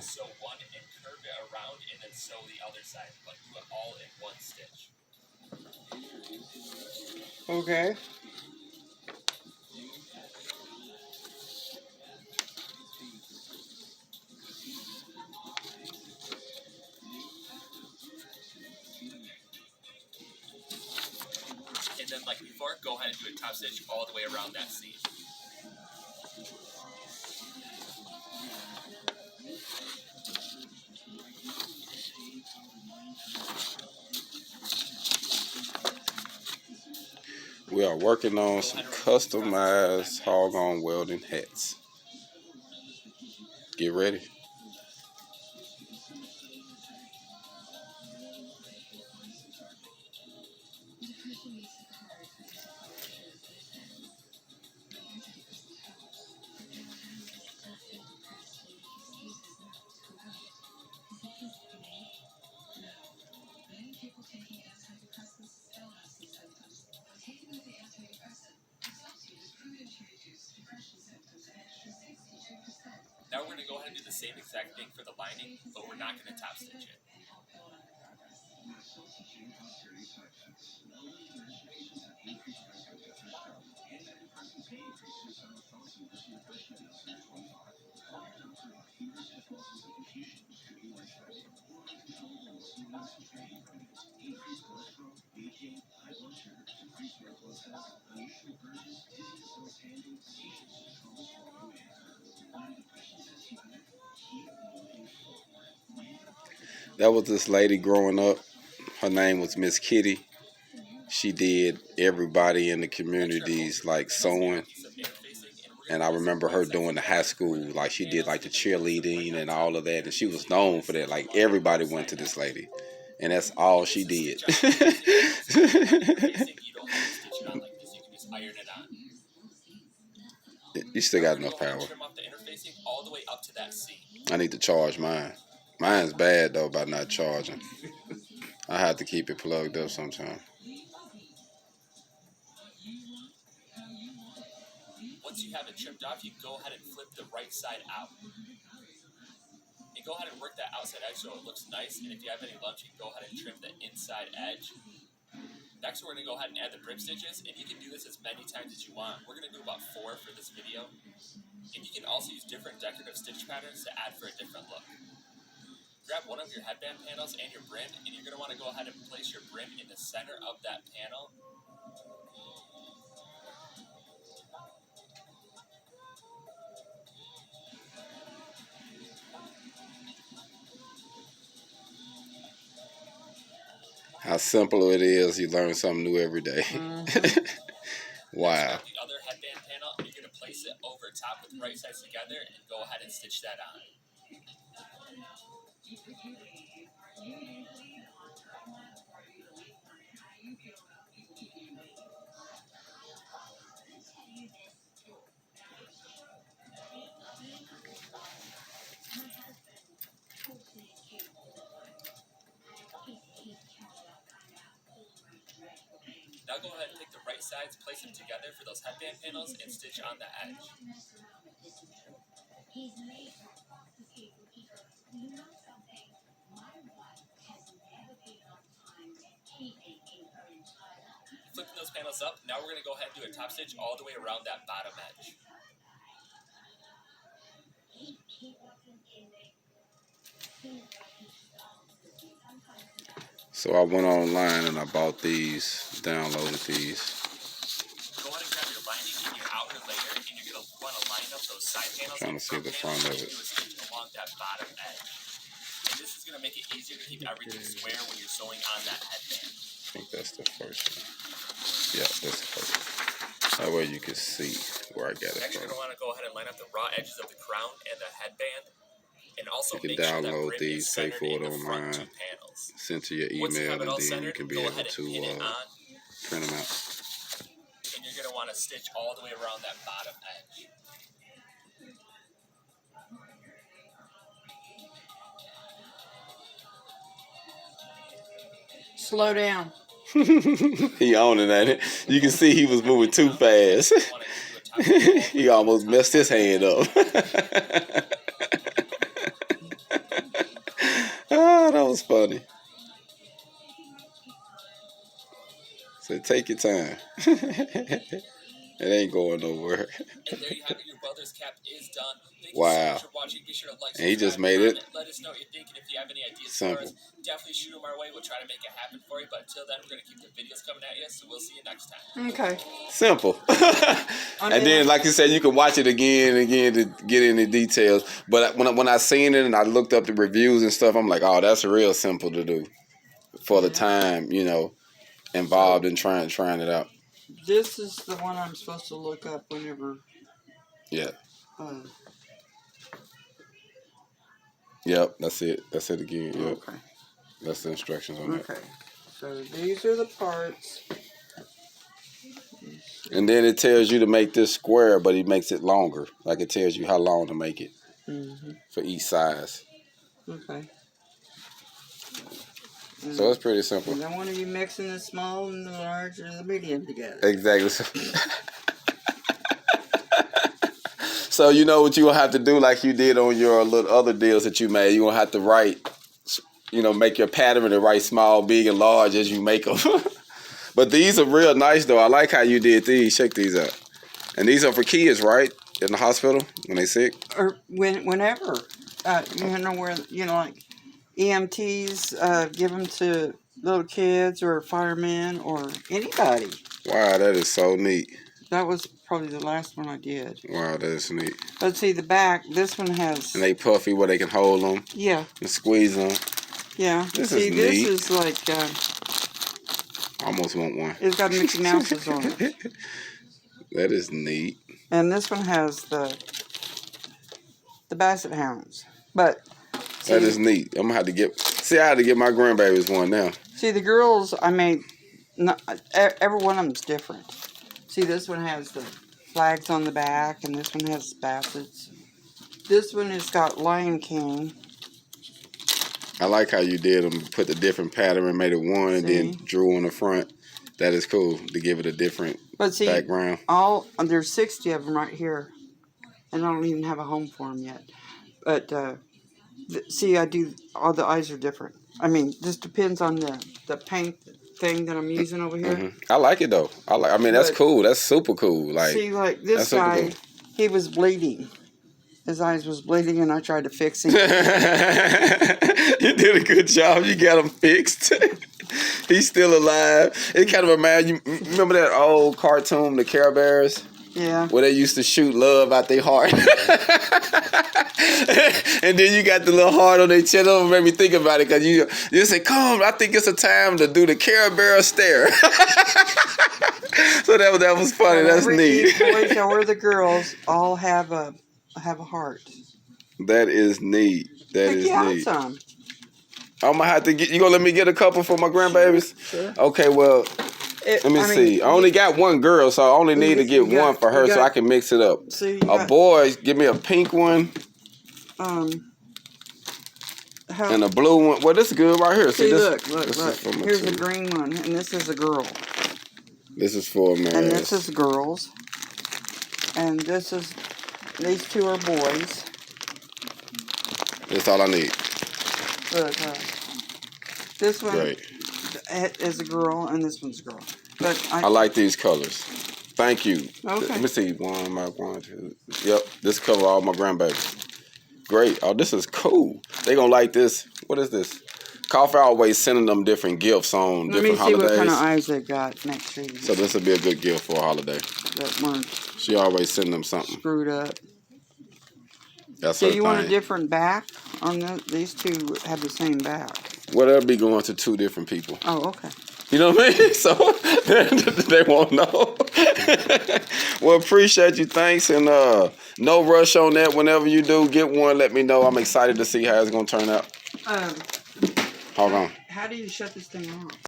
sew one and curve it around and then sew the other side, but do it all in one stitch. Okay. And then, like before, go ahead and do a top stitch all the way around that seam. We are working on some customized HogOn welding hats. Get ready. Now we're going to go ahead and do the same exact thing for the lining, but we're not going to top stitch it. That was this lady growing up. Her name was Miss Kitty. She did everybody in the communities like sewing. And I remember her doing the high school, like she did like the cheerleading and all of that. And she was known for that. Like everybody went to this lady. And that's all she did. You still got enough power. I need to charge mine. Mine's bad though by not charging. I have to keep it plugged up sometime. Once you have it trimmed off, you go ahead and flip the right side out. And go ahead and work that outside edge so it looks nice. And if you have any lumps, you can go ahead and trim the inside edge. Next, we're going to go ahead and add the brim stitches. And you can do this as many times as you want. We're going to do about 4 for this video. And you can also use different decorative stitch patterns to add for a different look. Grab one of your headband panels and your brim, and you're going to want to go ahead and place your brim in the center of that panel. How simple it is, you learn something new every day. Wow. The other headband panel, you're going to place it over top with the right sides together and go ahead and stitch that on. Now go ahead and take the right sides, place them together for those headband panels, and stitch on the edge. Flipping those panels up, now we're going to go ahead and do a top stitch all the way around that bottom edge. So I went online and I bought these, downloaded these. Go ahead and grab your lining and your outer layer, and you're going to want to line up those side panels. Trying to see the front of it. Along that bottom edge. And this is going to make it easier to keep everything square when you're sewing on that headband. I think that's the first one. Yeah, that's the first one. That way you can see where I got it Next, from. you're going to want to go ahead and line up the raw edges of the crown and the headband. And also you can make download sure that these, pay for it online, send to your email, and then you can be able to print them out. And you're going to want to stitch all the way around that bottom edge. Slow down. He on it, ain't it? You can see he was moving too fast. He almost messed his hand up. Oh, that was funny. So take your time. It ain't going nowhere. And there you have it. Your welder's cap is done. Thank you so Wow. much for watching. Be sure to like, And he just subscribe, made it comment. Let us know what you think. And if you have any ideas simple. for us, definitely shoot them our way. We'll try to make it happen for you. But until then, we're going to keep the videos coming at you. So we'll see you next time. Okay. Simple. And then, like you said, you can watch it again and again to get into details. But when I seen it and I looked up the reviews and stuff, I'm like, oh, that's real simple to do for the time, you know, involved in trying it out. This is the one I'm supposed to look up whenever. Yeah. Yep, that's it. That's it again. Yep. Okay. That's the instructions on that. Okay. So these are the parts. And then it tells you to make this square, but it makes it longer. Like it tells you how long to make it for each size. Okay. So it's pretty simple. And I want to be mixing the small and the large or the medium together. Exactly. So you know what you gonna have to do, like you did on your little other deals that you made. You gonna have to write, you know, make your pattern and write small, big, and large as you make them. But these are real nice though. I like how you did these. Check these out. And these are for kids, right? In the hospital when they sick. Or whenever, you know, where like EMTs give them to little kids or firemen or anybody. Wow, that is so neat. That was probably the last one I did. Wow, that is neat. Let's see the back. This one has. And they puffy where they can hold them. Yeah. And squeeze them. Yeah. This see, is this neat. is like. I almost want one. It's got Mickey Mouses on it. That is neat. And this one has the Basset Hounds. But. See, that is neat. I'm gonna have to get. See, I had to get my grandbabies one now. See, the girls I made. Not, every one of them's different. See, this one has the flags on the back, and this one has Bassets. This one has got Lion King. I like how you did them. Put the different pattern and made it one, and then drew on the front. That is cool to give it a different background. There's 60 of them right here, and I don't even have a home for them yet. But see, all the eyes are different. I mean, this depends on the paint thing that I'm using over here. I like it though. I mean, that's cool. That's super cool. Like, see, like this guy, cool. He was bleeding. His eyes was bleeding, and I tried to fix him. You did a good job. You got him fixed. He's still alive. It kind of reminds you. Remember that old cartoon, the Care Bears? Yeah. Where they used to shoot love out their heart. And then you got the little heart on their chest. It made me think about it because you say, come, I think it's a time to do the Care Bear stare. So that was funny. That's neat. The boys or the girls all have a heart. That is neat. That is neat. Some. I'm gonna have to get. You gonna let me get a couple for my grandbabies? Sure. Okay. Well, let me see. I only got one girl, so I only need to get one for her, so I can mix it up. See, a boy, give me a pink one. And a blue one. Well, this is good right here. See, look. Here's a green one, and this is a girl. This is for man. And this is girls. And these two are boys. That's all I need. But this one is a girl, and this one's a girl. But I like these colors. Thank you. Okay. Let me see. One, two. Yep. This cover all my grandbabies. Great. Oh, this is cool. They gonna like this. What is this? Coffee always sending them different gifts on different holidays. Let me see what kind of eyes they got next to you. So this will be a good gift for a holiday. That one. She always send them something. Screwed up. That's so you want a different back on these two have the same back. Well, they'll be going to two different people. Oh, okay. You know what I mean? So they won't know. Well, appreciate you. Thanks. And no rush on that. Whenever you do get one, let me know. I'm excited to see how it's going to turn out. Hold on. How do you shut this thing off?